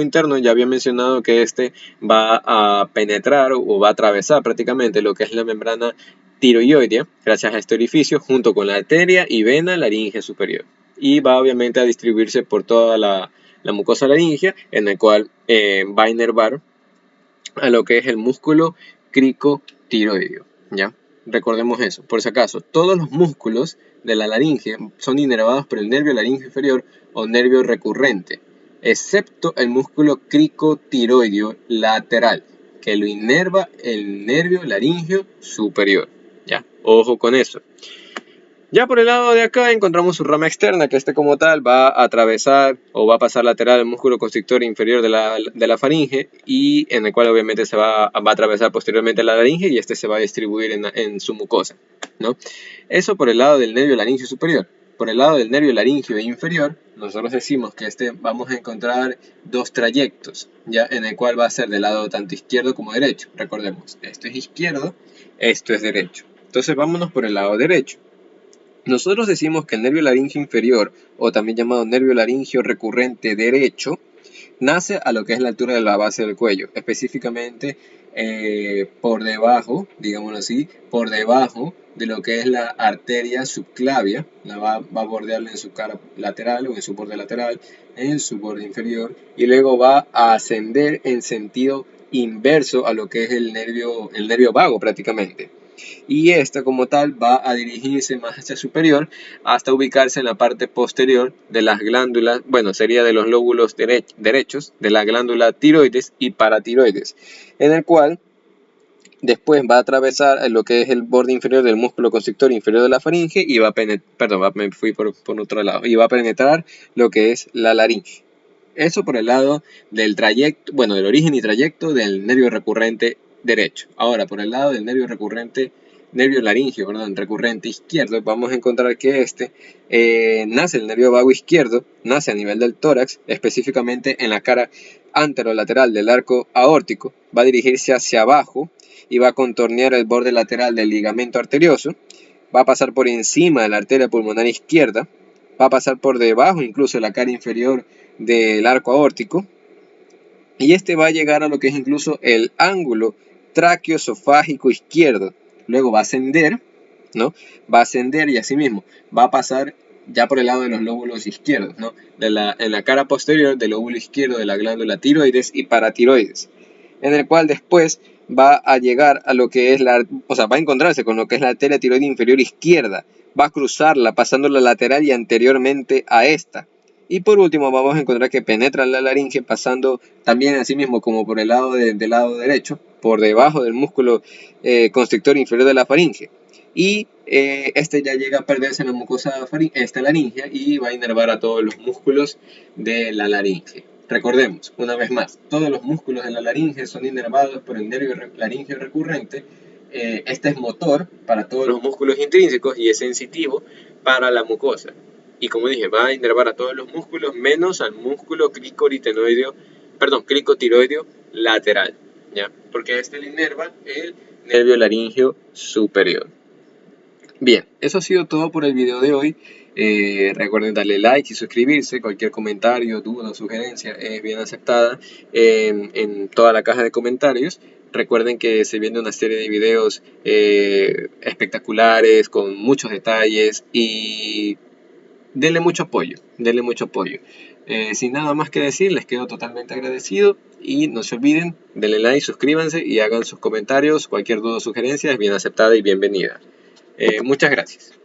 interno ya había mencionado que este va a penetrar o va a atravesar prácticamente lo que es la membrana tiroidea gracias a este orificio junto con la arteria y vena laringea superior. Y va obviamente a distribuirse por toda la mucosa laringea, en el cual va a inervar a lo que es el músculo cricotiroideo, ¿ya? Recordemos eso, por si acaso, todos los músculos de la laringe son inervados por el nervio laringeo inferior o nervio recurrente, excepto el músculo cricotiroideo lateral, que lo inerva el nervio laringeo superior, ¿ya? Ojo con eso. Ya por el lado de acá encontramos su rama externa, que este como tal va a atravesar o va a pasar lateral el músculo constrictor inferior de la faringe y en el cual obviamente se va a atravesar posteriormente la laringe y este se va a distribuir en su mucosa, ¿no? Eso por el lado del nervio laringeo superior. Por el lado del nervio laringeo inferior, nosotros decimos que vamos a encontrar dos trayectos, ya en el cual va a ser del lado tanto izquierdo como derecho. Recordemos, esto es izquierdo, esto es derecho. Entonces vámonos por el lado derecho. Nosotros decimos que el nervio laríngeo inferior, o también llamado nervio laríngeo recurrente derecho, nace a lo que es la altura de la base del cuello, específicamente por debajo, digámoslo así, por debajo de lo que es la arteria subclavia, va a bordearla en su cara lateral o en su borde lateral, en su borde inferior, y luego va a ascender en sentido inverso a lo que es el nervio vago prácticamente. Y esta como tal va a dirigirse más hacia superior hasta ubicarse en la parte posterior de las glándulas, bueno, sería de los lóbulos derechos de la glándula tiroides y paratiroides, en el cual después va a atravesar lo que es el borde inferior del músculo constrictor inferior de la faringe y va a penetrar, perdón, me fui por otro lado, y va a penetrar lo que es la laringe. Eso por el lado del trayecto, bueno, del origen y trayecto del nervio recurrente derecho. Ahora, por el lado del nervio laringio, perdón, recurrente izquierdo, vamos a encontrar que nace el nervio vago izquierdo, nace a nivel del tórax, específicamente en la cara anterolateral del arco aórtico, va a dirigirse hacia abajo y va a contornear el borde lateral del ligamento arterioso, va a pasar por encima de la arteria pulmonar izquierda, va a pasar por debajo incluso de la cara inferior del arco aórtico, y va a llegar a lo que es incluso el ángulo traqueoesofágico izquierdo. Luego va a ascender, ¿no? Va a ascender y asimismo va a pasar ya por el lado de los lóbulos izquierdos, ¿no? En la cara posterior del lóbulo izquierdo de la glándula tiroides y paratiroides, en el cual después va a llegar a lo que es va a encontrarse con lo que es la arteria tiroide inferior izquierda, va a cruzarla pasándola lateral y anteriormente a esta. Y por último vamos a encontrar que penetra la laringe pasando también así mismo como por el lado del lado derecho, por debajo del músculo constrictor inferior de la faringe. Y ya llega a perderse en la mucosa laringea y va a inervar a todos los músculos de la laringe. Recordemos, una vez más, todos los músculos de la laringe son inervados por el nervio laringeo recurrente. Este es motor para todos los músculos intrínsecos y es sensitivo para la mucosa. Y como dije, va a inervar a todos los músculos menos al músculo cricotiroideo lateral, ¿ya? Porque le inerva el nervio laringeo superior. Bien, eso ha sido todo por el video de hoy. Recuerden darle like y suscribirse. Cualquier comentario, duda o sugerencia es bien aceptada en toda la caja de comentarios. Recuerden que se viene una serie de videos espectaculares con muchos detalles y denle mucho apoyo, denle mucho apoyo. Sin nada más que decir, les quedo totalmente agradecido y no se olviden, denle like, suscríbanse y hagan sus comentarios. Cualquier duda o sugerencia es bien aceptada y bienvenida. Muchas gracias.